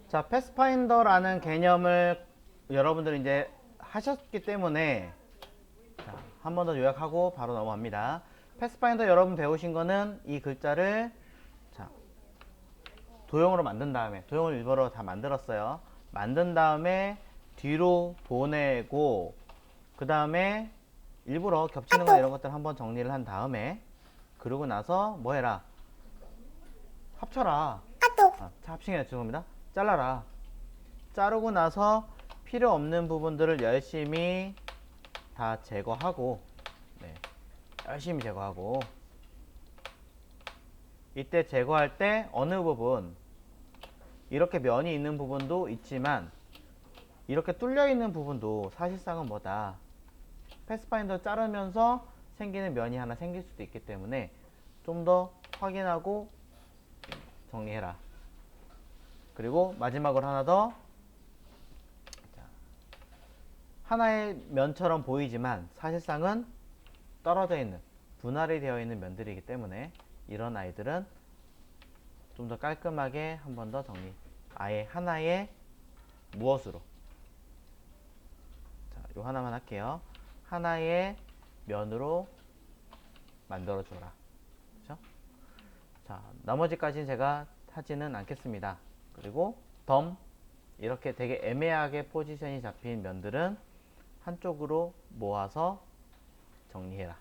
자, 패스파인더라는 개념을 여러분들이 이제 하셨기 때문에 한 번 더 요약하고 바로 넘어갑니다. 패스파인더 여러분 배우신 거는 이 글자를 자, 도형으로 만든 다음에 도형을 일부러 다 만들었어요. 만든 다음에 뒤로 보내고 그 다음에 일부러 겹치는 거 이런 것들 한번 정리를 한 다음에 그러고 나서 뭐 해라? 합쳐라. 합칭해 죄송합니다. 잘라라. 자르고 나서 필요 없는 부분들을 열심히 다 제거하고 네, 열심히 제거하고 이때 제거할 때 어느 부분 이렇게 면이 있는 부분도 있지만 이렇게 뚫려 있는 부분도 사실상은 뭐다 패스파인더 자르면서 생기는 면이 하나 생길 수도 있기 때문에 좀 더 확인하고 정리해라. 그리고 마지막으로 하나 더 하나의 면처럼 보이지만 사실상은 떨어져 있는 분할이 되어 있는 면들이기 때문에 이런 아이들은 좀 더 깔끔하게 한 번 더 정리 아예 하나의 무엇으로 자, 요 하나만 할게요. 하나의 면으로 만들어 주라. 그렇죠? 자, 나머지까지는 제가 하지는 않겠습니다. 그리고 덤 이렇게 되게 애매하게 포지션이 잡힌 면들은 한쪽으로 모아서 정리해라.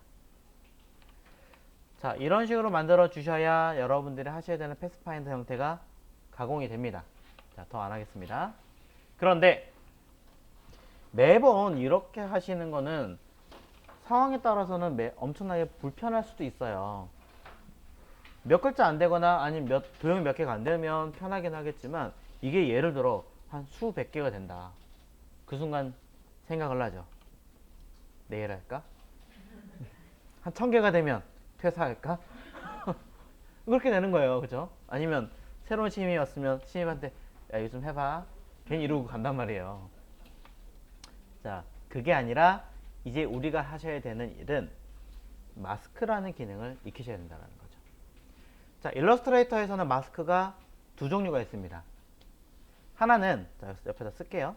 자, 이런 식으로 만들어 주셔야 여러분들이 하셔야 되는 패스파인더 형태가 가공이 됩니다. 자, 더 안 하겠습니다. 그런데 매번 이렇게 하시는 거는 상황에 따라서는 엄청나게 불편할 수도 있어요. 몇 글자 안 되거나 아니면 도형이 몇 개가 안 되면 편하긴 하겠지만 이게 예를 들어 한 수백 개가 된다. 그 순간 생각을 하죠. 내일 할까? 한 1000개가 되면 퇴사할까? 그렇게 되는 거예요. 그죠? 아니면 새로운 신입이 왔으면 신입한테 야 이거 좀 해봐. 괜히 이러고 간단 말이에요. 자, 그게 아니라 이제 우리가 하셔야 되는 일은 마스크라는 기능을 익히셔야 된다는 거죠. 자, 일러스트레이터에서는 마스크가 두 종류가 있습니다. 하나는 자, 옆에다 쓸게요.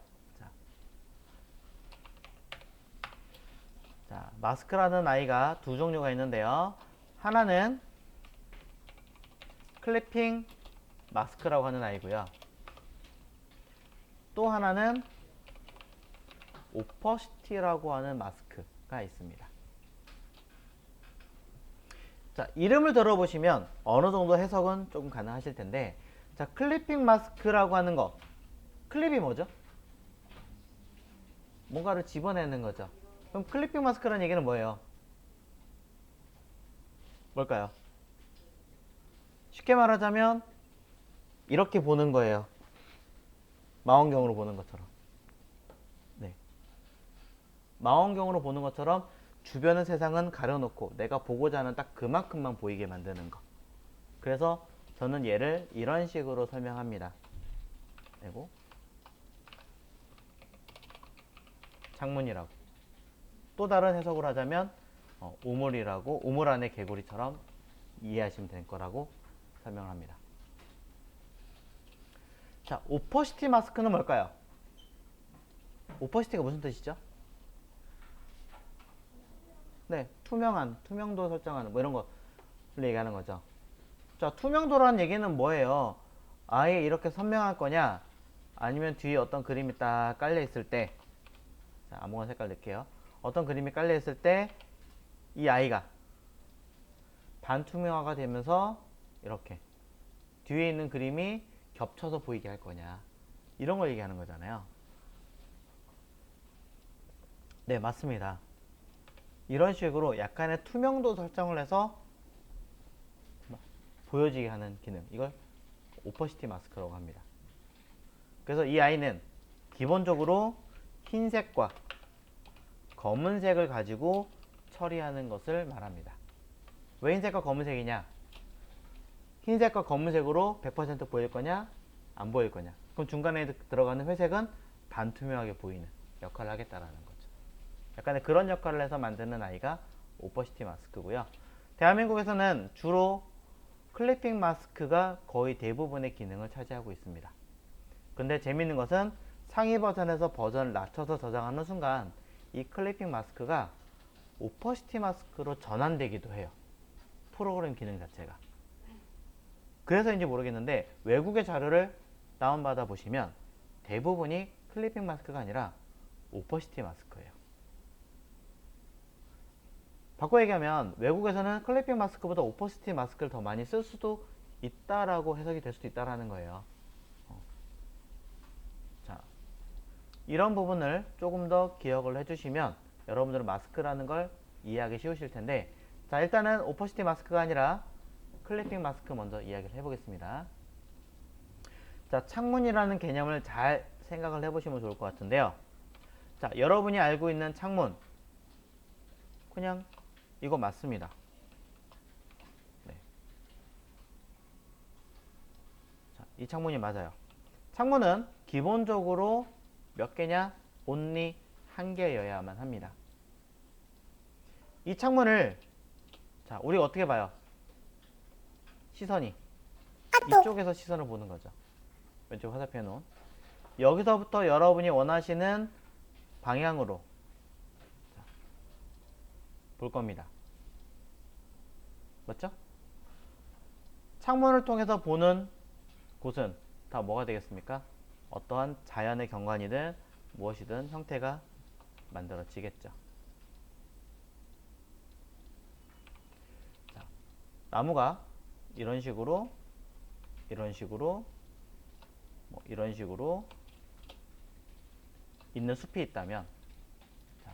자, 마스크라는 아이가 두 종류가 있는데요. 하나는 클리핑 마스크라고 하는 아이고요. 또 하나는 오퍼시티라고 하는 마스크가 있습니다. 자, 이름을 들어보시면 어느 정도 해석은 조금 가능하실 텐데, 자, 클리핑 마스크라고 하는 거, 클립이 뭐죠? 뭔가를 집어내는 거죠. 그럼 클리핑 마스크라는 얘기는 뭐예요? 뭘까요? 쉽게 말하자면 이렇게 보는 거예요. 망원경으로 보는 것처럼. 네. 망원경으로 보는 것처럼 주변의 세상은 가려놓고 내가 보고자 하는 딱 그만큼만 보이게 만드는 거. 그래서 저는 얘를 이런 식으로 설명합니다. 그리고 창문이라고. 또 다른 해석을 하자면 우물이라고 우물 안에 개구리처럼 이해하시면 될 거라고 설명합니다. 자, 오퍼시티 마스크는 뭘까요? 오퍼시티가 무슨 뜻이죠? 네, 투명한, 투명도 설정하는 뭐 이런 거를 얘기하는 거죠. 자, 투명도라는 얘기는 뭐예요? 아예 이렇게 선명할 거냐? 아니면 뒤에 어떤 그림이 딱 깔려 있을 때, 자, 아무거나 색깔 넣을게요. 어떤 그림이 깔려 있을 때 이 아이가 반투명화가 되면서 이렇게 뒤에 있는 그림이 겹쳐서 보이게 할 거냐? 이런 걸 얘기하는 거잖아요. 네, 맞습니다. 이런 식으로 약간의 투명도 설정을 해서 보여지게 하는 기능, 이걸 오퍼시티 마스크라고 합니다. 그래서 이 아이는 기본적으로 흰색과 검은색을 가지고 처리하는 것을 말합니다. 왜 흰색과 검은색이냐? 흰색과 검은색으로 100% 보일 거냐? 안 보일 거냐? 그럼 중간에 들어가는 회색은 반투명하게 보이는 역할을 하겠다라는 거죠. 약간의 그런 역할을 해서 만드는 아이가 오퍼시티 마스크고요. 대한민국에서는 주로 클리핑 마스크가 거의 대부분의 기능을 차지하고 있습니다. 근데 재밌는 것은 상위 버전에서 버전을 낮춰서 저장하는 순간 이 클리핑 마스크가 오퍼시티 마스크로 전환되기도 해요. 프로그램 기능 자체가. 그래서인지 모르겠는데 외국의 자료를 다운받아 보시면 대부분이 클리핑 마스크가 아니라 오퍼시티 마스크예요. 바꿔 얘기하면 외국에서는 클리핑 마스크보다 오퍼시티 마스크를 더 많이 쓸 수도 있다라고 해석이 될 수도 있다라는 거예요. 자, 이런 부분을 조금 더 기억을 해주시면 여러분들은 마스크라는 걸 이해하기 쉬우실 텐데, 자, 일단은 오퍼시티 마스크가 아니라 클리핑 마스크 먼저 이야기를 해보겠습니다. 자, 창문이라는 개념을 잘 생각을 해보시면 좋을 것 같은데요. 자, 여러분이 알고 있는 창문, 그냥 이거 맞습니다. 네. 자, 이 창문이 맞아요. 창문은 기본적으로 몇 개냐? only 한 개여야만 합니다. 이 창문을, 자, 우리가 어떻게 봐요? 시선이 이쪽에서 시선을 보는 거죠. 왼쪽 화살표에 놓은 여기서부터 여러분이 원하시는 방향으로 볼 겁니다. 맞죠? 창문을 통해서 보는 곳은 다 뭐가 되겠습니까? 어떠한 자연의 경관이든 무엇이든 형태가 만들어지겠죠. 자, 나무가 이런 식으로 이런 식으로 이런 식으로 있는 숲이 있다면, 자,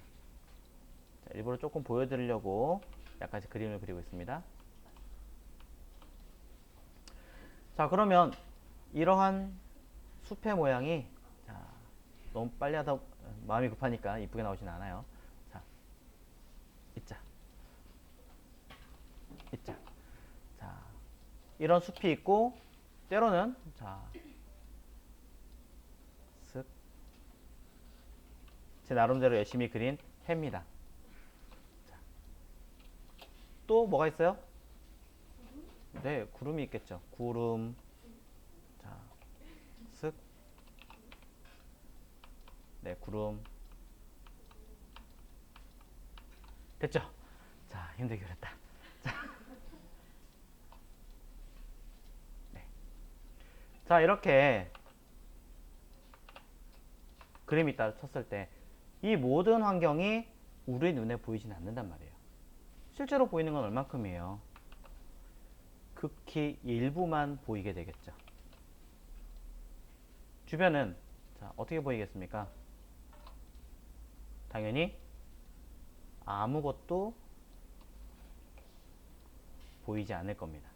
일부러 조금 보여드리려고 약간 그림을 그리고 있습니다. 자, 그러면 이러한 숲의 모양이, 자, 너무 빨리 하다 마음이 급하니까 이쁘게 나오진 않아요. 자, 있자. 자, 이런 숲이 있고 때로는, 자, 쓱, 제 나름대로 열심히 그린 해입니다. 자, 또 뭐가 있어요? 네, 구름이 있겠죠. 구름. 자, 쓱. 네, 구름. 됐죠? 자, 힘들게 그렸다. 자, 네. 자, 이렇게 그림이 있다 쳤을 때 이 모든 환경이 우리 눈에 보이진 않는단 말이에요. 실제로 보이는 건 얼만큼이에요? 극히 일부만 보이게 되겠죠. 주변은, 자, 어떻게 보이겠습니까? 당연히 아무것도 보이지 않을 겁니다.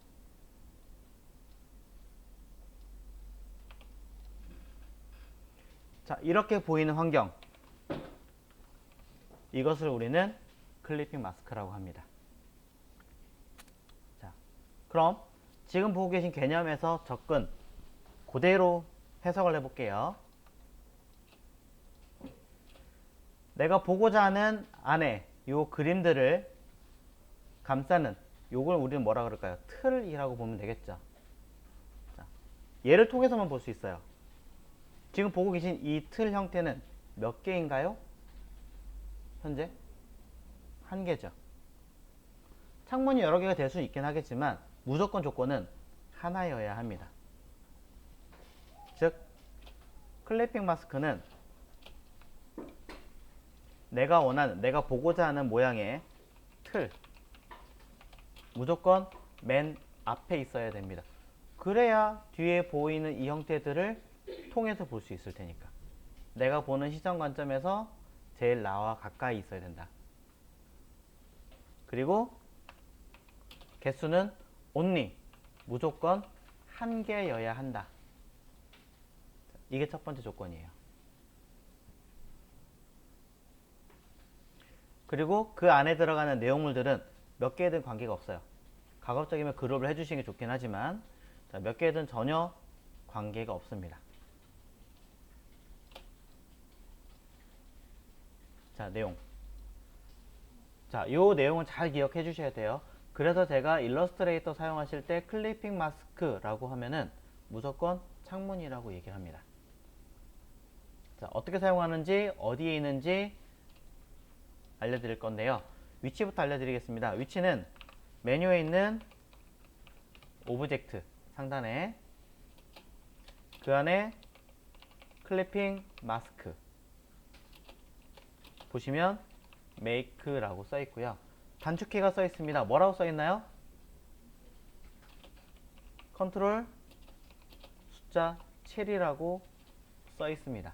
자, 이렇게 보이는 환경, 이것을 우리는 클리핑 마스크라고 합니다. 자, 그럼 지금 보고 계신 개념에서 접근 그대로 해석을 해볼게요. 내가 보고자 하는 안에 요 그림들을 감싸는 요걸 우리는 뭐라 그럴까요? 틀이라고 보면 되겠죠. 자, 얘를 통해서만 볼 수 있어요. 지금 보고 계신 이 틀 형태는 몇 개인가요? 현재 한 개죠. 창문이 여러 개가 될 수 있긴 하겠지만 무조건 조건은 하나여야 합니다. 즉 클리핑 마스크는 내가 원하는, 내가 보고자 하는 모양의 틀, 무조건 맨 앞에 있어야 됩니다. 그래야 뒤에 보이는 이 형태들을 통해서 볼 수 있을 테니까. 내가 보는 시선 관점에서 제일 나와 가까이 있어야 된다. 그리고 개수는 only, 무조건 한 개여야 한다. 이게 첫 번째 조건이에요. 그리고 그 안에 들어가는 내용물들은 몇 개든 관계가 없어요. 가급적이면 그룹을 해주시는 게 좋긴 하지만, 자, 몇 개든 전혀 관계가 없습니다. 자, 내용. 자, 이 내용은 잘 기억해 주셔야 돼요. 그래서 제가 일러스트레이터 사용하실 때 클리핑 마스크라고 하면은 무조건 창문이라고 얘기를 합니다. 자, 어떻게 사용하는지, 어디에 있는지 알려드릴 건데요. 위치부터 알려드리겠습니다. 위치는 메뉴에 있는 오브젝트 상단에 그 안에 클리핑 마스크 보시면 make라고 써 있고요. 단축키가 써 있습니다. 뭐라고 써 있나요? 컨트롤 숫자 7이라고 써 있습니다.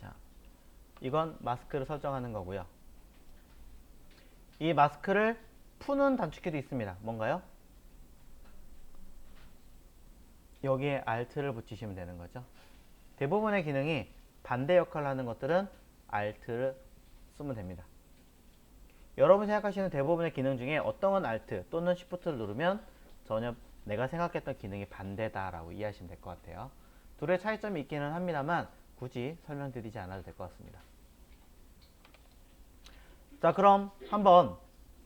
자, 이건 마스크를 설정하는 거고요. 이 마스크를 푸는 단축키도 있습니다. 뭔가요? 여기에 Alt를 붙이시면 되는 거죠. 대부분의 기능이 반대 역할을 하는 것들은 Alt를 쓰면 됩니다. 여러분이 생각하시는 대부분의 기능 중에 어떤 건 Alt 또는 Shift를 누르면 전혀 내가 생각했던 기능이 반대다라고 이해하시면 될 것 같아요. 둘의 차이점이 있기는 합니다만 굳이 설명드리지 않아도 될 것 같습니다. 자, 그럼 한번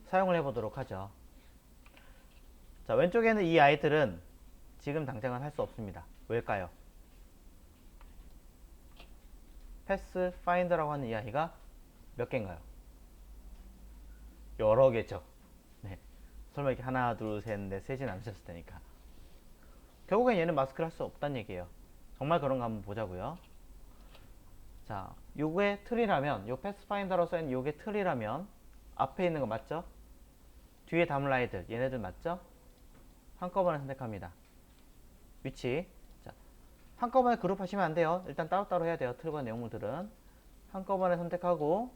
사용을 해보도록 하죠. 자, 왼쪽에는 이 아이들은 지금 당장은 할 수 없습니다. 왜일까요? 패스파인더라고 하는 이 아이가 몇 개인가요? 여러 개죠. 네. 설마 이렇게 하나, 둘, 셋, 넷, 셋은 않으셨을 테니까. 결국엔 얘는 마스크를 할 수 없다는 얘기예요. 정말 그런가 한번 보자고요. 자, 요게 틀이라면, 요 패스파인더로 써있는 요게 틀이라면 앞에 있는 거 맞죠? 뒤에 담을 아이들, 얘네들 맞죠? 한꺼번에 선택합니다. 위치. 자, 한꺼번에 그룹하시면 안 돼요. 일단 따로따로 해야 돼요. 틀과 내용물들은. 한꺼번에 선택하고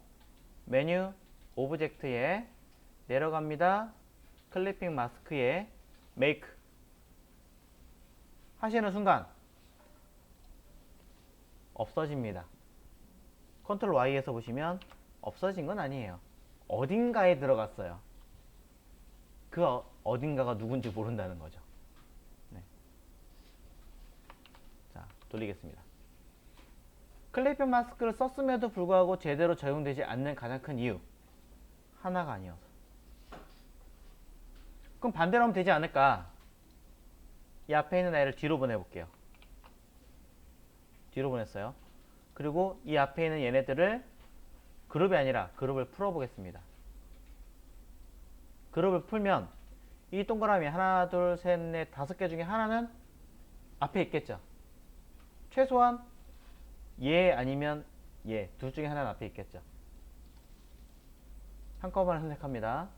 메뉴 오브젝트에 내려갑니다. 클리핑 마스크에 make 하시는 순간 없어집니다. 컨트롤 Y에서 보시면 없어진 건 아니에요. 어딘가에 들어갔어요. 그 어딘가가 누군지 모른다는 거죠. 네. 자, 돌리겠습니다. 클리핑 마스크를 썼음에도 불구하고 제대로 적용되지 않는 가장 큰 이유 하나가 아니어서. 그럼 반대로 하면 되지 않을까? 이 앞에 있는 아이를 뒤로 보내볼게요. 뒤로 보냈어요. 그리고 이 앞에 있는 얘네들을 그룹이 아니라 그룹을 풀어보겠습니다. 그룹을 풀면 이 동그라미 하나, 둘, 셋, 넷, 다섯 개 중에 하나는 앞에 있겠죠. 최소한 얘 아니면 얘 둘 중에 하나는 앞에 있겠죠. 한꺼번에 선택합니다.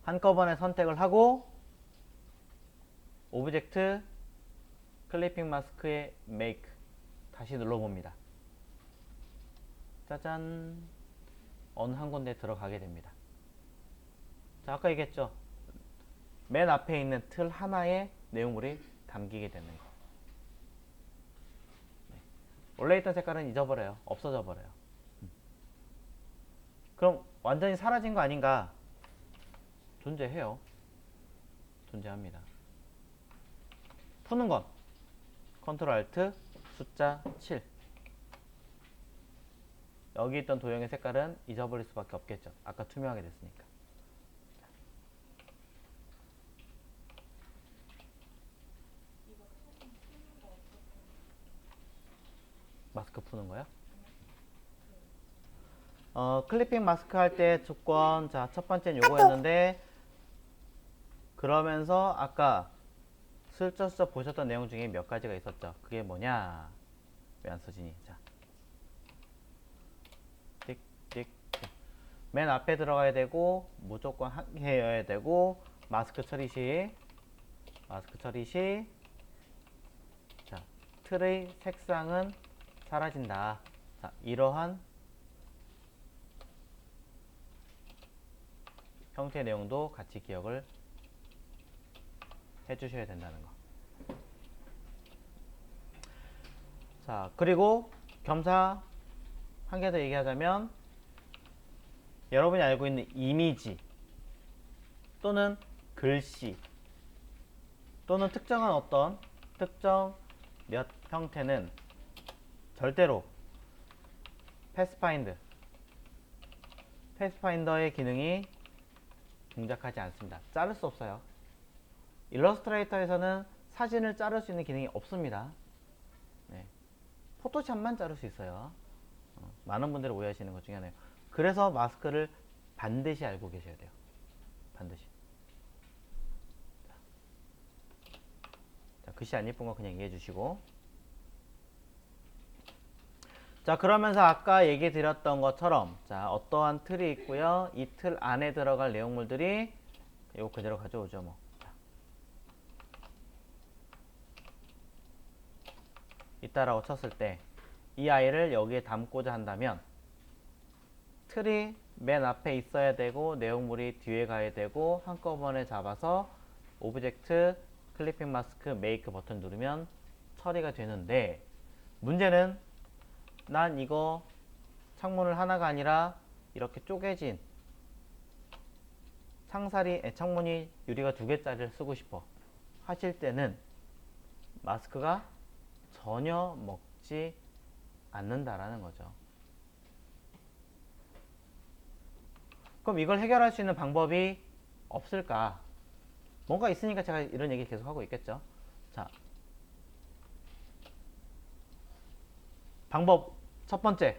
한꺼번에 선택을 하고 오브젝트 클리핑 마스크에 make 다시 눌러봅니다. 짜잔, 어느 한 군데 들어가게 됩니다. 자, 아까 얘기했죠. 맨 앞에 있는 틀 하나의 내용물이 담기게 되는 거. 네. 원래 있던 색깔은 잊어버려요. 없어져 버려요. 그럼 완전히 사라진 거 아닌가? 존재해요. 존재합니다. 푸는 건 컨트롤 알트 숫자 7. 여기 있던 도형의 색깔은 잊어버릴 수밖에 없겠죠. 아까 투명하게 됐으니까. 마스크 푸는 거요? 클리핑 마스크 할 때 조건, 자, 첫 번째는 요거였는데, 그러면서 아까 슬쩍슬쩍 보셨던 내용 중에 몇 가지가 있었죠. 그게 뭐냐? 왜 안 써지니? 자, 띡띡. 맨 앞에 들어가야 되고, 무조건 한 개여야 되고, 마스크 처리 시, 자, 틀의 색상은 사라진다. 자, 이러한 형태 내용도 같이 기억을 해주셔야 된다는 거. 자, 그리고 겸사 한 개 더 얘기하자면 여러분이 알고 있는 이미지 또는 글씨 또는 특정한 어떤 특정 몇 형태는 절대로 패스파인더의 기능이 동작하지 않습니다. 자를 수 없어요. 일러스트레이터에서는 사진을 자를 수 있는 기능이 없습니다. 네. 포토샵만 자를 수 있어요. 많은 분들이 오해하시는 것 중에 하나예요. 그래서 마스크를 반드시 알고 계셔야 돼요. 반드시. 자, 글씨 안 예쁜 거 그냥 이해해 주시고. 자, 그러면서 아까 얘기 드렸던 것처럼, 자, 어떠한 틀이 있고요. 이 틀 안에 들어갈 내용물들이 이거 그대로 가져오죠, 뭐. 자. 있다라고 쳤을 때, 이 아이를 여기에 담고자 한다면, 틀이 맨 앞에 있어야 되고, 내용물이 뒤에 가야 되고, 한꺼번에 잡아서, 오브젝트, 클리핑 마스크, 메이크 버튼 누르면 처리가 되는데, 문제는 난 이거 창문을 하나가 아니라 이렇게 쪼개진 창문이 유리가 2개짜리를 쓰고 싶어 하실 때는 마스크가 전혀 먹지 않는다라는 거죠. 그럼 이걸 해결할 수 있는 방법이 없을까? 뭔가 있으니까 제가 이런 얘기 계속 하고 있겠죠. 자, 방법 첫 번째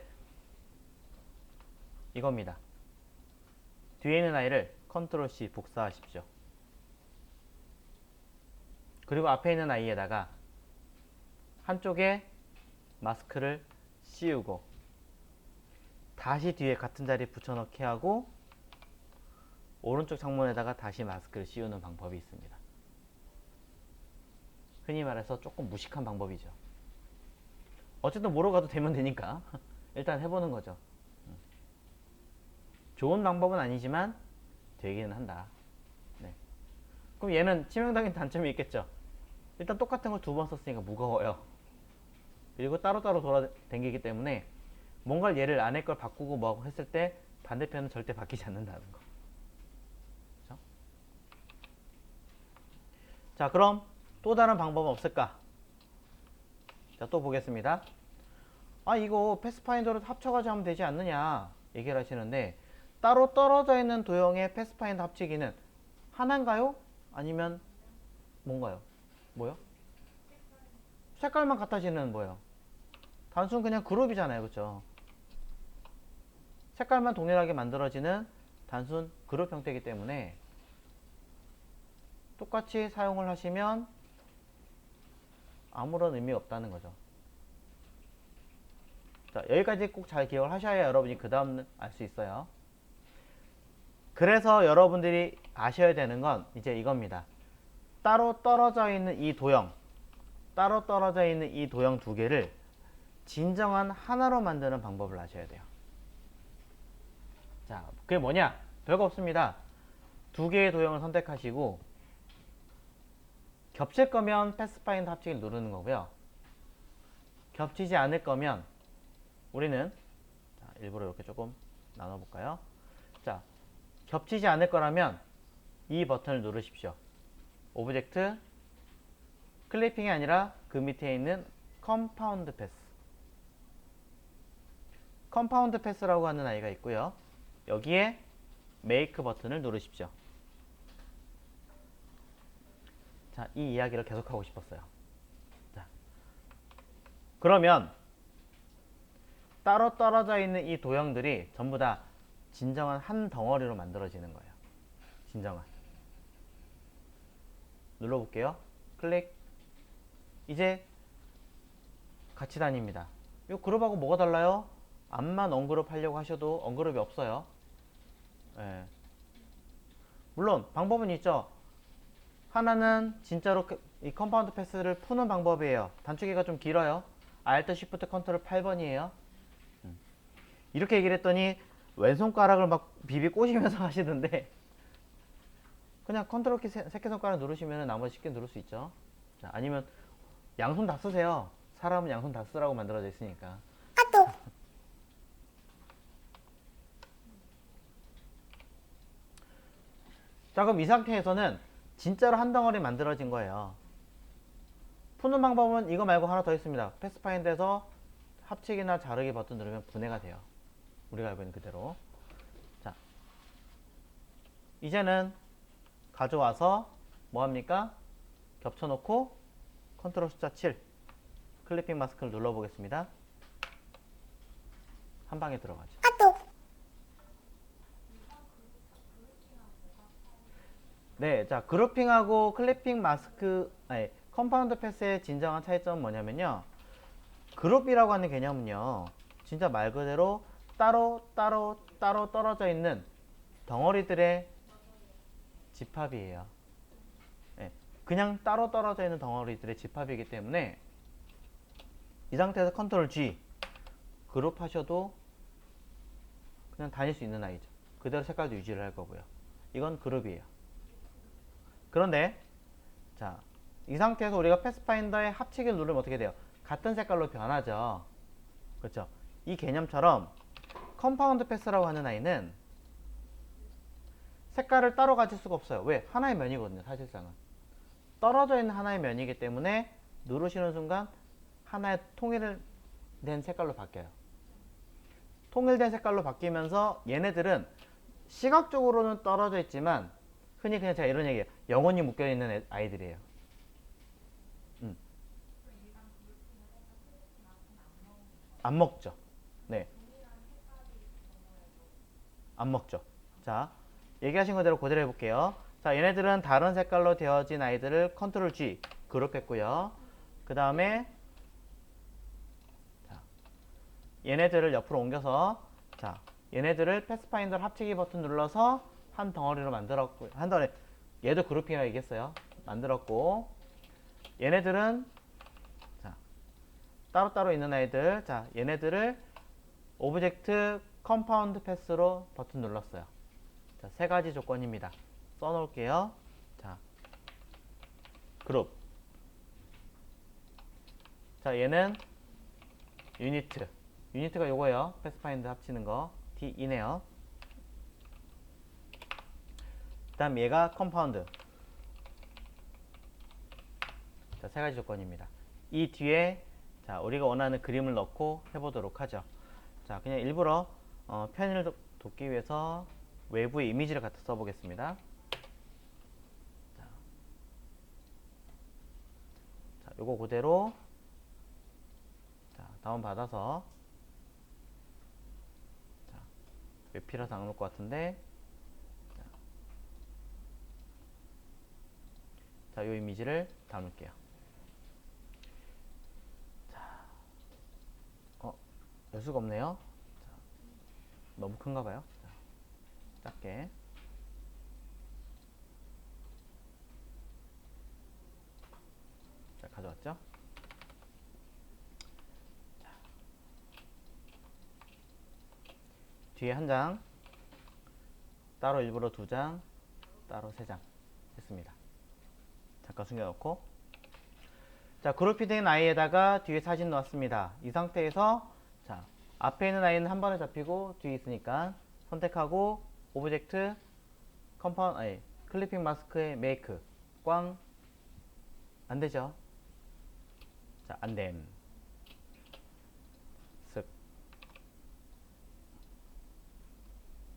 이겁니다. 뒤에 있는 아이를 컨트롤 C 복사하십시오. 그리고 앞에 있는 아이에다가 한쪽에 마스크를 씌우고 다시 뒤에 같은 자리에 붙여넣기 하고 오른쪽 창문에다가 다시 마스크를 씌우는 방법이 있습니다. 흔히 말해서 조금 무식한 방법이죠. 어쨌든 모르고 가도 되면 되니까 일단 해보는 거죠. 좋은 방법은 아니지만 되기는 한다. 네. 그럼 얘는 치명적인 단점이 있겠죠. 일단 똑같은 걸 2번 썼으니까 무거워요. 그리고 따로따로 돌아다니기 때문에 뭔가 얘를 안에 걸 바꾸고 뭐하고 했을 때 반대편은 절대 바뀌지 않는다는 거. 그렇죠? 자, 그럼 또 다른 방법은 없을까? 자, 또 보겠습니다. 아, 이거 패스파인더로 합쳐가지고 하면 되지 않느냐 얘기를 하시는데, 따로 떨어져 있는 도형의 패스파인더 합치기는 하나인가요? 아니면 뭔가요? 뭐요? 색깔만 같아지는 뭐예요? 단순 그냥 그룹이잖아요, 그쵸? 색깔만 동일하게 만들어지는 단순 그룹 형태이기 때문에 똑같이 사용을 하시면 아무런 의미 없다는 거죠. 자, 여기까지 꼭 잘 기억을 하셔야 여러분이 그 다음 알 수 있어요. 그래서 여러분들이 아셔야 되는 건 이제 이겁니다. 따로 떨어져 있는 이 도형, 따로 떨어져 있는 이 도형 2개를 진정한 하나로 만드는 방법을 아셔야 돼요. 자, 그게 뭐냐? 별거 없습니다. 2개의 도형을 선택하시고 겹칠 거면 패스파인더 합치기를 누르는 거고요. 겹치지 않을 거면 우리는 일부러 이렇게 조금 나눠볼까요? 자, 겹치지 않을 거라면 이 버튼을 누르십시오. 오브젝트 클리핑이 아니라 그 밑에 있는 컴파운드 패스. 컴파운드 패스라고 하는 아이가 있고요. 여기에 메이크 버튼을 누르십시오. 자, 이 이야기를 계속하고 싶었어요. 자, 그러면 따로 떨어져 있는 이 도형들이 전부 다 진정한 한 덩어리로 만들어지는 거예요. 진정한. 눌러볼게요. 클릭. 이제 같이 다닙니다. 이 그룹하고 뭐가 달라요? 앞만 언그룹 하려고 하셔도 언그룹이 없어요. 예. 물론 방법은 있죠. 하나는 진짜로 이 컴파운드 패스를 푸는 방법이에요. 단축키가 좀 길어요. Alt Shift Ctrl 8번이에요. 이렇게 얘기를 했더니 왼손가락을 막 비비 꼬시면서 하시던데 그냥 컨트롤 키 새끼손가락 누르시면 나머지 쉽게 누를 수 있죠. 자, 아니면 양손 다 쓰세요. 사람은 양손 다 쓰라고 만들어져 있으니까. 자, 그럼 이 상태에서는 진짜로 한 덩어리 만들어진 거예요. 푸는 방법은 이거 말고 하나 더 있습니다. 패스파인더에서 합치기나 자르기 버튼 누르면 분해가 돼요. 우리가 알고 있는 그대로. 자, 이제는 가져와서 뭐합니까? 겹쳐놓고 컨트롤 숫자 7 클리핑 마스크를 눌러보겠습니다. 한 방에 들어가죠. 네, 자 그룹핑하고 클리핑 마스크, 아니 컴파운드 패스의 진정한 차이점은 뭐냐면요. 그룹이라고 하는 개념은요, 진짜 말 그대로 따로 떨어져 있는 덩어리들의 집합이에요. 네, 그냥 따로 떨어져 있는 덩어리들의 집합이기 때문에 이 상태에서 컨트롤 G 그룹 하셔도 그냥 다닐 수 있는 아이죠. 그대로 색깔도 유지를 할 거고요. 이건 그룹이에요. 그런데 자, 이 상태에서 우리가 패스파인더의 합치기를 누르면 어떻게 돼요? 같은 색깔로 변하죠. 그렇죠? 이 개념처럼 컴파운드 패스라고 하는 아이는 색깔을 따로 가질 수가 없어요. 왜? 하나의 면이거든요. 사실상은 떨어져 있는 하나의 면이기 때문에 누르시는 순간 하나의 통일된 색깔로 바뀌어요. 통일된 색깔로 바뀌면서 얘네들은 시각적으로는 떨어져 있지만 흔히 그냥 제가 이런 얘기해요. 영혼이 묶여있는 아이들이에요. 안 먹죠. 네, 안 먹죠. 자, 얘기하신 그대로 그대로 해볼게요. 자, 얘네들은 다른 색깔로 되어진 아이들을 컨트롤 G 그룹했고요. 그 다음에 얘네들을 옆으로 옮겨서, 자, 얘네들을 패스파인더 합치기 버튼 눌러서 한 덩어리로 만들었고, 한 덩어리, 얘도 그룹핑이라고 얘기했어요. 만들었고, 얘네들은 자, 따로따로 있는 아이들, 자, 얘네들을 오브젝트 컴파운드 패스로 버튼 눌렀어요. 자, 세 가지 조건입니다. 써놓을게요. 자, 그룹. 자, 얘는 유니트. 유니트가 요거예요. 패스파인드 합치는 거. D이네요. 그 다음 얘가 컴파운드. 자, 세 가지 조건입니다. 이 뒤에 자, 우리가 원하는 그림을 넣고 해보도록 하죠. 자, 그냥 일부러 편의를 돕기 위해서 외부의 이미지를 갖다 써보겠습니다. 자, 요거 그대로 자, 다운받아서 자, 외피라서 안 올 것 같은데 자, 요 이미지를 담을게요. 자, 열 수가 없네요. 자, 너무 큰가 봐요. 자, 작게. 자, 가져왔죠? 자, 뒤에 한 장, 따로 일부러 두 장, 따로 세 장 했습니다. 잠깐 숨겨놓고, 자, 그룹이 된 아이에다가 뒤에 사진 넣었습니다. 이 상태에서 자, 앞에 있는 아이는 한 번에 잡히고 뒤에 있으니까 선택하고 오브젝트 컴파운드, 아니 클리핑 마스크의 메이크 꽝. 안되죠? 자, 안됨. 쓱.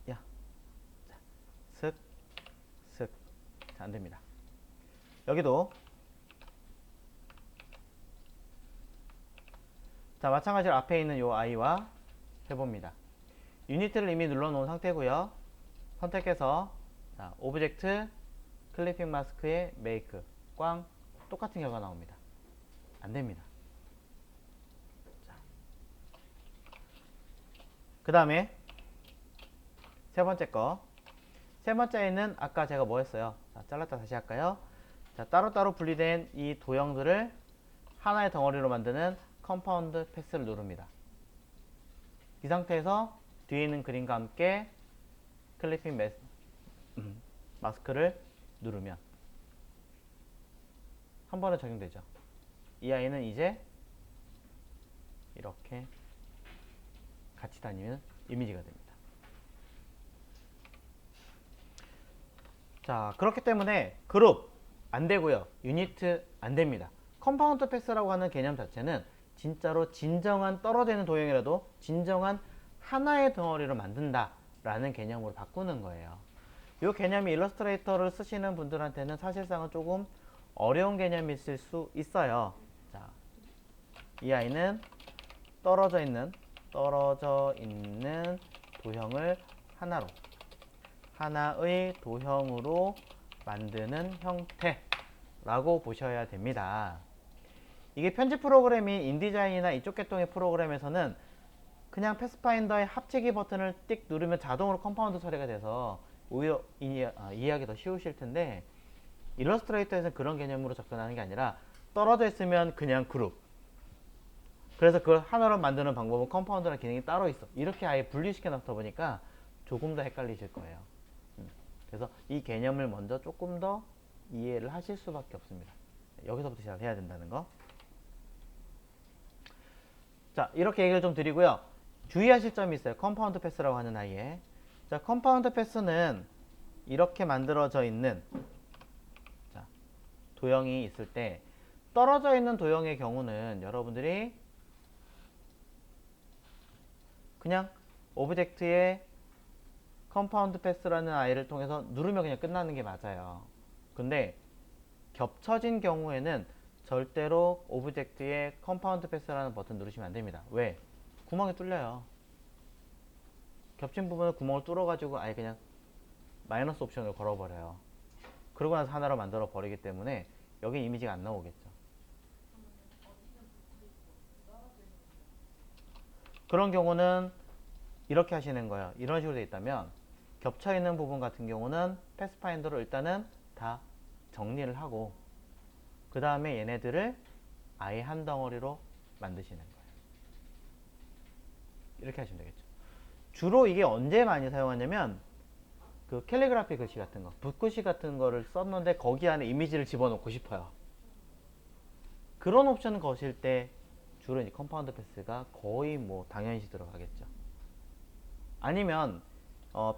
야. 자, 쓱. 쓱. 자, 안됩니다. 여기도 자, 마찬가지로 앞에 있는 요 아이와 해봅니다. 유니트를 이미 눌러놓은 상태고요. 선택해서 자, 오브젝트 클리핑 마스크의 메이크 꽝. 똑같은 결과 나옵니다. 안됩니다. 그 다음에 세 번째 거. 세 번째에는 아까 제가 뭐 했어요? 자, 잘랐다 다시 할까요? 자, 따로따로 분리된 이 도형들을 하나의 덩어리로 만드는 컴파운드 패스를 누릅니다. 이 상태에서 뒤에 있는 그림과 함께 클리핑 마스크를 누르면 한 번에 적용되죠. 이 아이는 이제 이렇게 같이 다니는 이미지가 됩니다. 자, 그렇기 때문에 그룹 안 되고요. 유니트 안 됩니다. 컴파운드 패스라고 하는 개념 자체는 진짜로 진정한 떨어져 있는 도형이라도 진정한 하나의 덩어리로 만든다 라는 개념으로 바꾸는 거예요. 이 개념이 일러스트레이터를 쓰시는 분들한테는 사실상은 조금 어려운 개념이 있을 수 있어요. 자, 이 아이는 떨어져 있는 도형을 하나의 도형으로 만드는 형태라고 보셔야 됩니다. 이게 편집 프로그램이 인디자인이나 이쪽 계통의 프로그램에서는 그냥 패스파인더의 합치기 버튼을 띡 누르면 자동으로 컴파운드 처리가 돼서 오히려 이해하기 더 쉬우실 텐데, 일러스트레이터에서는 그런 개념으로 접근하는 게 아니라 떨어져 있으면 그냥 그룹, 그래서 그걸 하나로 만드는 방법은 컴파운드라는 기능이 따로 있어, 이렇게 아예 분리시켜 놓다 보니까 조금 더 헷갈리실 거예요. 그래서 이 개념을 먼저 조금 더 이해를 하실 수밖에 없습니다. 여기서부터 잘 해야 된다는 거. 자, 이렇게 얘기를 좀 드리고요. 주의하실 점이 있어요. 컴파운드 패스라고 하는 아이에. 자, 컴파운드 패스는 이렇게 만들어져 있는 도형이 있을 때, 떨어져 있는 도형의 경우는 여러분들이 그냥 오브젝트의 컴파운드 패스라는 아이를 통해서 누르면 그냥 끝나는 게 맞아요. 근데 겹쳐진 경우에는 절대로 오브젝트의 컴파운드 패스라는 버튼 누르시면 안 됩니다. 왜? 구멍이 뚫려요. 겹친 부분을 구멍을 뚫어가지고 아예 그냥 마이너스 옵션을 걸어버려요. 그러고 나서 하나로 만들어 버리기 때문에 여기 이미지가 안 나오겠죠. 그런 경우는 이렇게 하시는 거예요. 이런 식으로 되어 있다면 겹쳐 있는 부분 같은 경우는 패스파인더로 일단은 다 정리를 하고, 그 다음에 얘네들을 아예 한 덩어리로 만드시는 거예요. 이렇게 하시면 되겠죠. 주로 이게 언제 많이 사용하냐면 그 캘리그라피 글씨 같은 거, 붓글씨 같은 거를 썼는데 거기 안에 이미지를 집어넣고 싶어요. 그런 옵션을 거실 때 주로 이제 컴파운드 패스가 거의 뭐 당연시 들어가겠죠. 아니면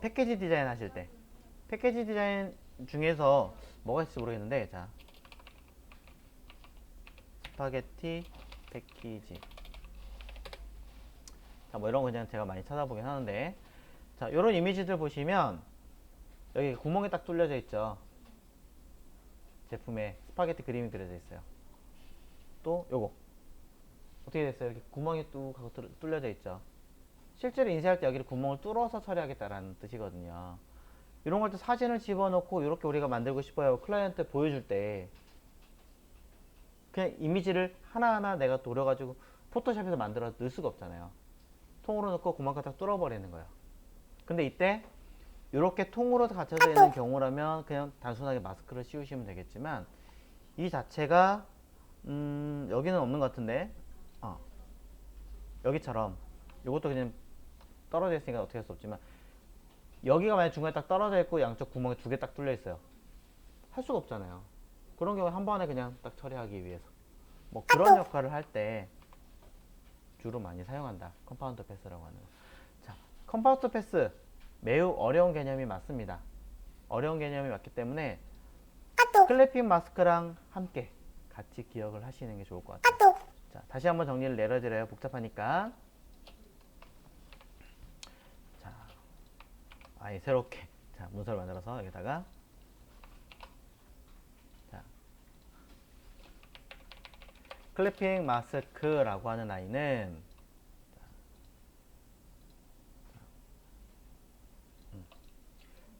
패키지 디자인 하실 때, 패키지 디자인 중에서 뭐가 있을지 모르겠는데, 자, 스파게티 패키지, 자, 뭐 이런 거 그냥 제가 많이 찾아보긴 하는데, 자, 요런 이미지들 보시면 여기 구멍이 딱 뚫려져 있죠. 제품에 스파게티 그림이 그려져 있어요. 또 요거 어떻게 됐어요? 이렇게 구멍이 뚝 하고 뚫려져 있죠. 실제로 인쇄할 때 여기를 구멍을 뚫어서 처리하겠다라는 뜻이거든요. 이런 걸 때 사진을 집어넣고 이렇게 우리가 만들고 싶어요. 클라이언트 보여줄 때 그냥 이미지를 하나하나 내가 도려가지고 포토샵에서 만들어 넣을 수가 없잖아요. 통으로 넣고 구멍 딱 뚫어버리는 거예요. 근데 이때 이렇게 통으로 갇혀져 있는 경우라면 그냥 단순하게 마스크를 씌우시면 되겠지만, 이 자체가 여기는 없는 것 같은데, 여기처럼 이것도 그냥 떨어져 있으니까 어떻게 할 수 없지만, 여기가 만약 중간에 딱 떨어져 있고 양쪽 구멍에 두 개 딱 뚫려 있어요. 할 수가 없잖아요. 그런 경우에 한 번에 그냥 딱 처리하기 위해서 뭐 그런 역할을 할 때 주로 많이 사용한다, 컴파운드 패스라고 하는 거. 자, 컴파운드 패스 매우 어려운 개념이 맞습니다. 어려운 개념이 맞기 때문에 클래핑 마스크랑 함께 같이 기억을 하시는 게 좋을 것 같아요. 자, 다시 한번 정리를 내려드려요. 복잡하니까. 자, 아예 새롭게 자, 문서를 만들어서 여기다가, 자, 클래핑 마스크라고 하는 아이는,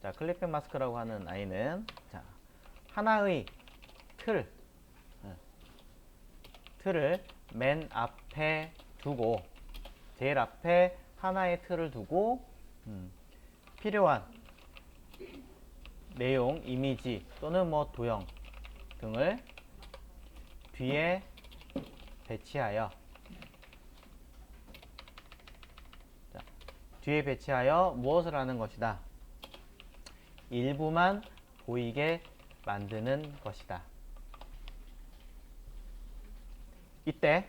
자, 클래핑 마스크라고 하는 아이는, 자, 하나의 틀을 맨 앞에 두고, 제일 앞에 하나의 틀을 두고, 필요한 내용, 이미지 또는 뭐 도형 등을 뒤에 배치하여, 자, 뒤에 배치하여 무엇을 하는 것이다? 일부만 보이게 만드는 것이다. 이때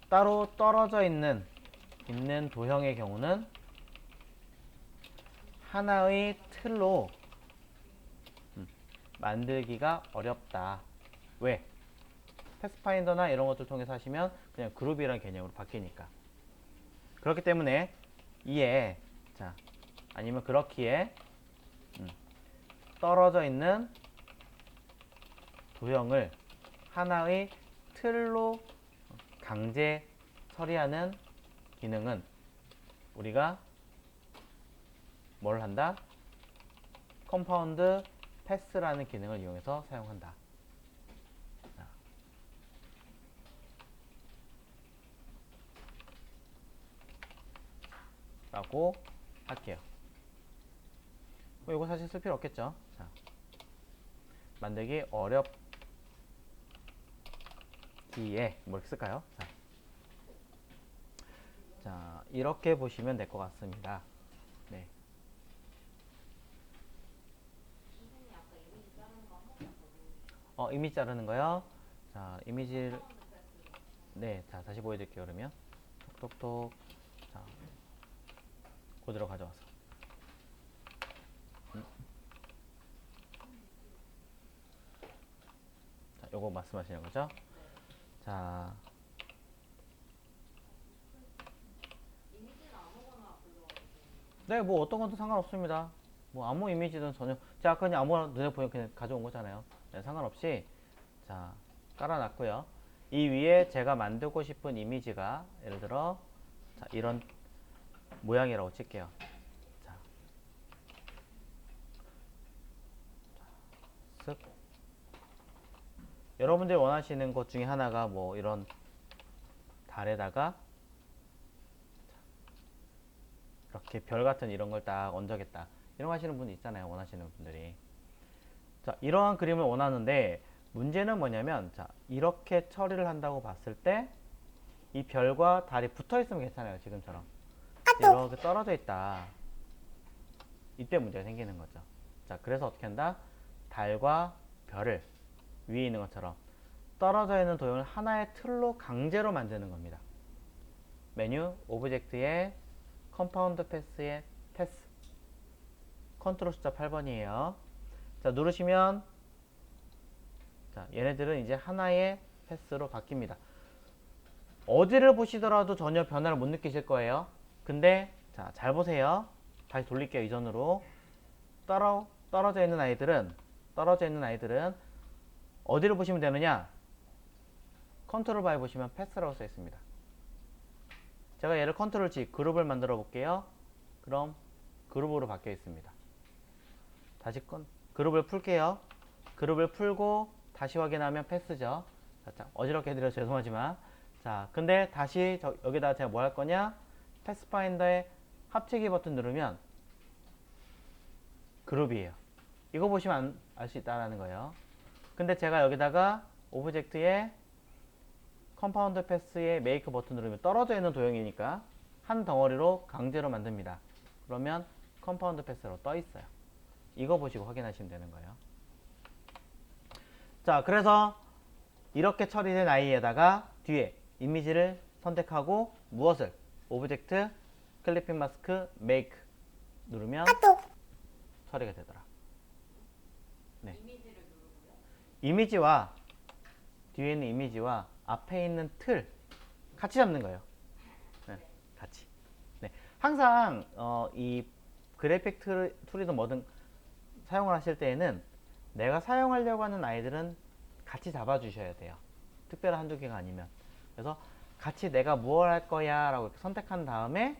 따로 떨어져 있는 도형의 경우는 하나의 틀로 만들기가 어렵다. 왜? 패스파인더나 이런 것들 통해서 하시면 그냥 그룹이라는 개념으로 바뀌니까. 그렇기 때문에 이에, 자, 아니면 그렇기에 떨어져 있는 도형을 하나의 틀로 강제 처리하는 기능은 우리가 뭘 한다? 컴파운드 패스라는 기능을 이용해서 사용한다. 라고 할게요. 이거 사실 쓸 필요 없겠죠. 자, 만들기 어렵기에 뭐 이렇게 쓸까요? 자, 이렇게 보시면 될 것 같습니다. 네. 이미지 자르는 거요. 자, 이미지를 네, 자 다시 보여드릴게요. 그러면 톡톡톡. 자, 그대로 가져와서. 자, 요거 말씀하시는 거죠? 자, 네, 뭐 어떤 것도 상관없습니다. 뭐 아무 이미지든 전혀. 자, 그냥 아무거나 눈에 보이면 그냥 가져온 거잖아요. 네, 상관없이 자 깔아놨고요. 이 위에 제가 만들고 싶은 이미지가 예를 들어 자, 이런 모양이라고 칠게요. 자, 쓱. 여러분들이 원하시는 것 중에 하나가 뭐 이런 달에다가 이렇게 별 같은 이런 걸 딱 얹어겠다. 이런 거 하시는 분이 있잖아요. 원하시는 분들이. 자, 이러한 그림을 원하는데 문제는 뭐냐면 자, 이렇게 처리를 한다고 봤을 때 이 별과 달이 붙어 있으면 괜찮아요. 지금처럼. 이렇게 떨어져 있다. 이때 문제가 생기는 거죠. 자, 그래서 어떻게 한다? 달과 별을 위에 있는 것처럼 떨어져 있는 도형을 하나의 틀로 강제로 만드는 겁니다. 메뉴, 오브젝트에 컴파운드 패스에 패스. 컨트롤 숫자 8번이에요. 자, 누르시면 자, 얘네들은 이제 하나의 패스로 바뀝니다. 어디를 보시더라도 전혀 변화를 못 느끼실 거예요. 근데 자, 잘 보세요. 다시 돌릴게요. 이전으로. 떨어져 있는 아이들은 어디를 보시면 되느냐? 컨트롤 바에 보시면 패스라고 써 있습니다. 제가 얘를 컨트롤 G 그룹을 만들어 볼게요. 그럼 그룹으로 바뀌어 있습니다. 다시 그룹을 풀게요. 그룹을 풀고 다시 확인하면 패스죠. 자, 어지럽게 해드려 죄송하지만 자, 근데 다시 여기다 제가 뭐 할 거냐? 패스파인더에 합치기 버튼 누르면 그룹이에요. 이거 보시면 알 수 있다는 거예요. 근데 제가 여기다가 오브젝트에 컴파운드 패스에 메이크 버튼 누르면 떨어져 있는 도형이니까 한 덩어리로 강제로 만듭니다. 그러면 컴파운드 패스로 떠 있어요. 이거 보시고 확인하시면 되는 거예요. 자, 그래서 이렇게 처리된 아이에다가 뒤에 이미지를 선택하고 무엇을? 오브젝트 클리핑 마스크 메이크 누르면 처리가 되더라. 네. 이미지와 뒤에 있는 이미지와 앞에 있는 틀 같이 잡는 거예요. 네, 같이. 네. 항상 이 그래픽 툴이든 뭐든 사용을 하실 때에는 내가 사용하려고 하는 아이들은 같이 잡아 주셔야 돼요. 특별한 한두 개가 아니면. 그래서 같이 내가 무엇 할 거야 라고 선택한 다음에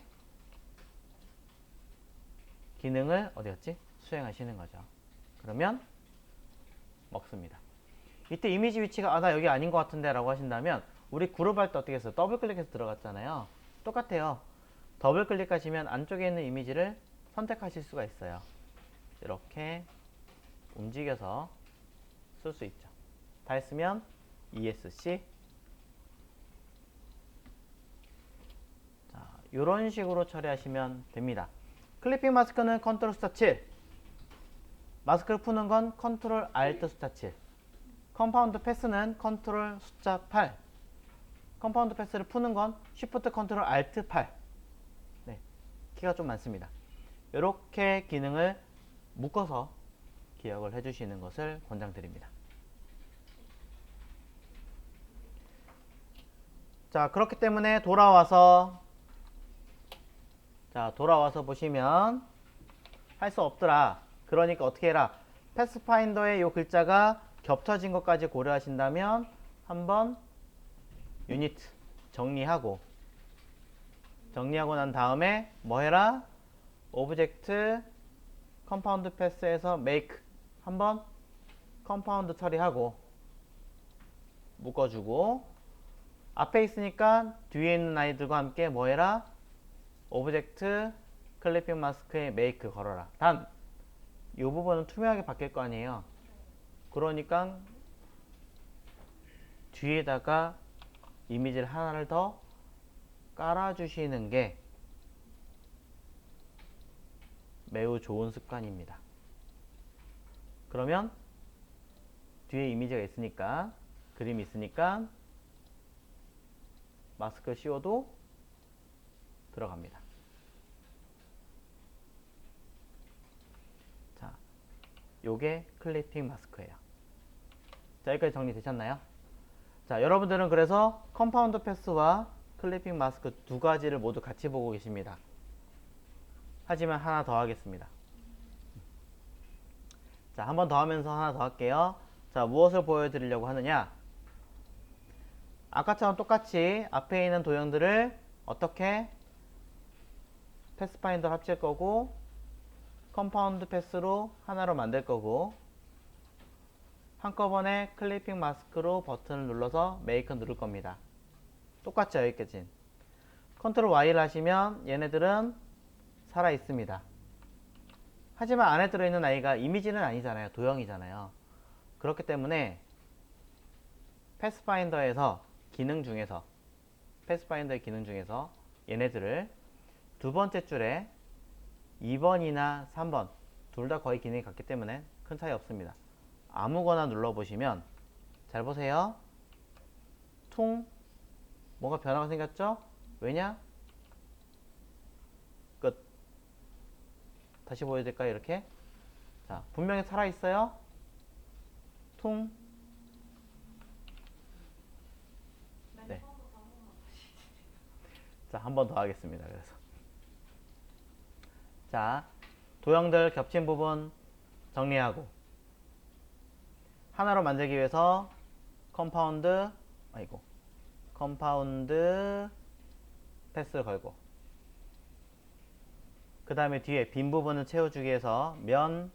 기능을 어디였지? 수행하시는 거죠. 그러면 먹습니다. 이때 이미지 위치가 나 여기 아닌 것 같은데 라고 하신다면 우리 그룹 할 때 어떻게 했어요? 더블 클릭해서 들어갔잖아요. 똑같아요. 더블 클릭하시면 안쪽에 있는 이미지를 선택하실 수가 있어요. 이렇게 움직여서 쓸 수 있죠. 다 했으면 ESC 자, 이런 식으로 처리하시면 됩니다. 클리핑 마스크는 컨트롤 숫자 7 마스크를 푸는 건 컨트롤 알트 숫자 7 컴파운드 패스는 컨트롤 숫자 8 컴파운드 패스를 푸는 건 쉬프트 컨트롤 알트 8 네, 키가 좀 많습니다. 이렇게 기능을 묶어서 기억을 해주시는 것을 권장드립니다. 자, 그렇기 때문에 돌아와서 보시면 할 수 없더라. 그러니까 어떻게 해라? 패스파인더의 이 글자가 겹쳐진 것까지 고려하신다면 한번 유니트 정리하고 난 다음에 뭐 해라? 오브젝트 컴파운드 패스에서 make 한번 컴파운드 처리하고 묶어주고 앞에 있으니까 뒤에 있는 아이들과 함께 뭐 해라? 오브젝트 클리핑 마스크에 make 걸어라. 단 이 부분은 투명하게 바뀔 거 아니에요. 그러니까 뒤에다가 이미지를 하나를 더 깔아주시는 게 매우 좋은 습관입니다. 그러면 뒤에 이미지가 있으니까 그림이 있으니까 마스크 씌워도 들어갑니다. 자, 요게 클리핑 마스크예요. 자, 여기까지 정리되셨나요? 자, 여러분들은 그래서 컴파운드 패스와 클리핑 마스크 두 가지를 모두 같이 보고 계십니다. 하지만 하나 더 하겠습니다. 자, 한 번 더 하면서 하나 더 할게요. 자, 무엇을 보여드리려고 하느냐? 아까처럼 똑같이 앞에 있는 도형들을 어떻게 패스파인더 합칠 거고 컴파운드 패스로 하나로 만들 거고 한꺼번에 클리핑 마스크로 버튼을 눌러서 메이크 누를 겁니다. 똑같죠, 여기까지. 컨트롤 Y를 하시면 얘네들은 살아 있습니다. 하지만 안에 들어있는 아이가 이미지는 아니잖아요. 도형이잖아요. 그렇기 때문에 패스파인더에서 패스파인더의 기능 중에서 얘네들을 두 번째 줄에 2번이나 3번 둘 다 거의 기능이 같기 때문에 큰 차이 없습니다. 아무거나 눌러보시면 잘 보세요. 퉁 뭔가 변화가 생겼죠? 왜냐? 끝. 다시 보여드릴까요? 이렇게. 자, 분명히 살아있어요. 퉁. 네. 자, 한 번 더 하겠습니다. 그래서 자, 도형들 겹친 부분 정리하고 하나로 만들기 위해서 컴파운드 패스를 걸고 그 다음에 뒤에 빈 부분을 채워주기 위해서 면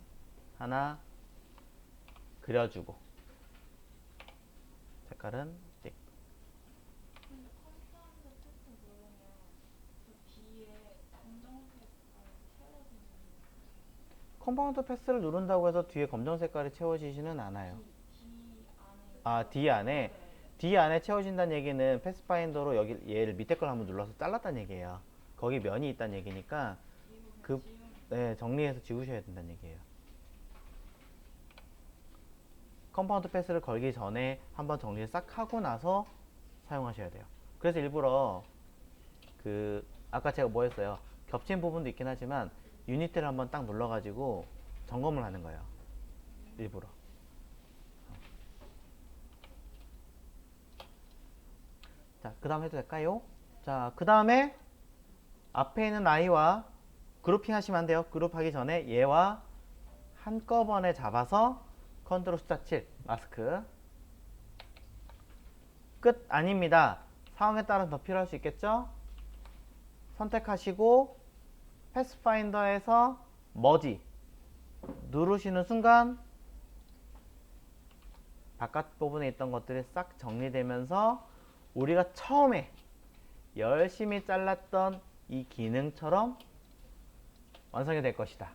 하나 그려주고 색깔은 띡. 근데 컴파운드 패스 누르면 그 뒤에 검정색 채워지는 컴파운드 패스를 누른다고 해서 뒤에 검정 색깔이 채워지지는 않아요. D 안에 D 안에 D 안에 채워진다는 얘기는 패스파인더로 여기 얘를 밑에 걸 한번 눌러서 잘랐다는 얘기예요. 거기 면이 있다는 얘기니까 네, 정리해서 지우셔야 된다는 얘기예요. 컴파운드 패스를 걸기 전에 한번 정리를 싹 하고 나서 사용하셔야 돼요. 그래서 일부러 아까 제가 뭐 했어요? 겹친 부분도 있긴 하지만 유니트를 한번 딱 눌러가지고 점검을 하는 거예요. 일부러. 자, 그 다음 해도 될까요? 자, 그 다음에 앞에 있는 아이와 그룹핑 하시면 안 돼요. 그룹하기 전에 얘와 한꺼번에 잡아서 컨트롤 숫자 7 마스크 끝 아닙니다. 상황에 따라서 더 필요할 수 있겠죠? 선택하시고 패스파인더에서 머지 누르시는 순간 바깥 부분에 있던 것들이 싹 정리되면서 우리가 처음에 열심히 잘랐던 이 기능처럼 완성이 될 것이다.